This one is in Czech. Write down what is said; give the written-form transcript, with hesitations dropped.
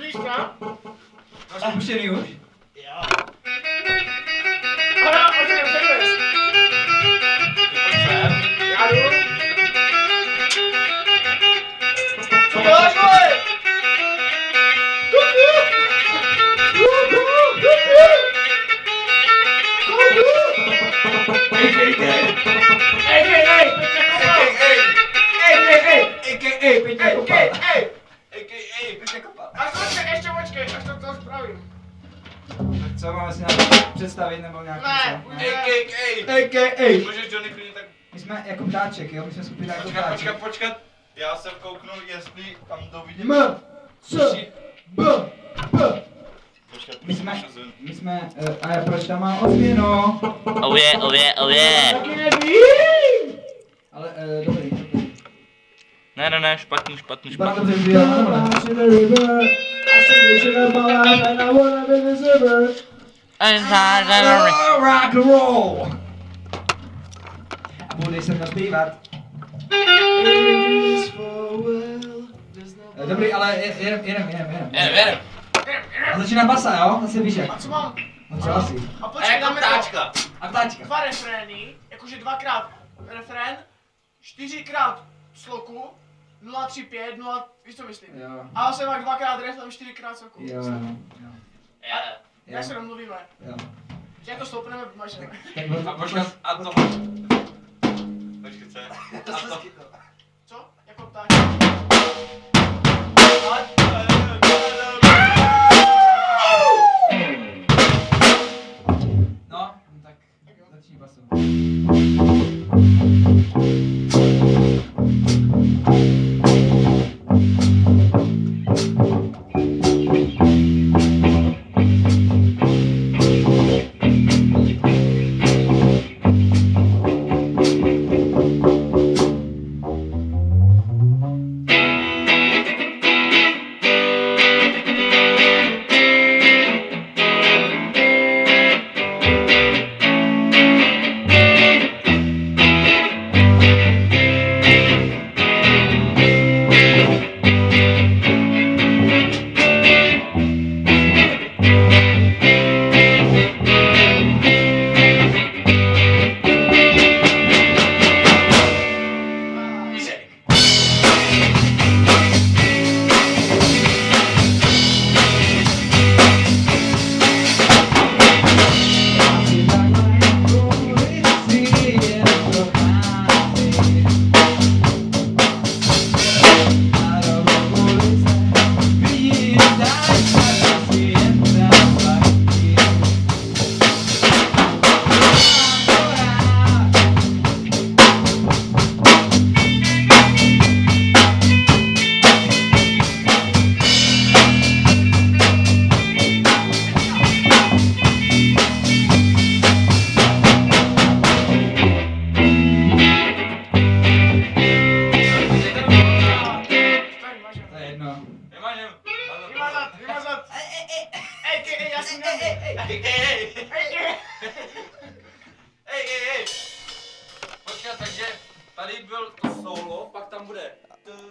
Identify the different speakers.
Speaker 1: Víška?
Speaker 2: Máš puštěný už?
Speaker 1: Jo. Aha, počkej, překvěz. Já jdu. Co děláš, vole? Až to spravím.
Speaker 2: Co máme si nějak představit nebo nějak
Speaker 1: Ne.
Speaker 3: Můžeš Johnny klidně tak...
Speaker 2: My jsme jako ptáček, jo? My jsme skupina jako ptáček.
Speaker 3: Počkat. Já jsem kouknul, jestli tam to vidím. Počkat,
Speaker 2: My jsme, a já proč tam mám odměnu?
Speaker 4: Oh yeah.
Speaker 1: Taky nevím.
Speaker 2: Ale, dobrý.
Speaker 4: Ne, špatný.
Speaker 2: Byla dobře udělaná. Rock and roll! A budeš se mnou zpívat. Dobrý, ale jedem. A začíná basa, jo? Zase víš jak.
Speaker 1: A co mám?
Speaker 2: No co asi?
Speaker 1: A počkej, dáme to.
Speaker 2: A ptáčka.
Speaker 1: 2 refrény, jakože 2krát refrén, 4krát sloku, 035, 0, víš co myslím?
Speaker 2: Jo.
Speaker 1: A zase máš 2krát ref, tam 4krát sloku.
Speaker 2: Jo.
Speaker 1: Jak se domluvíme?
Speaker 2: Jo.
Speaker 1: Že jako sloupneme, vymažeme.
Speaker 3: A počkat, a to... Počkej, co je? A to...
Speaker 1: Co? Jako pták.
Speaker 2: No, tak začni basou.
Speaker 1: Vymazat. Ej, já si
Speaker 3: Počkat, takže tady byl to solo,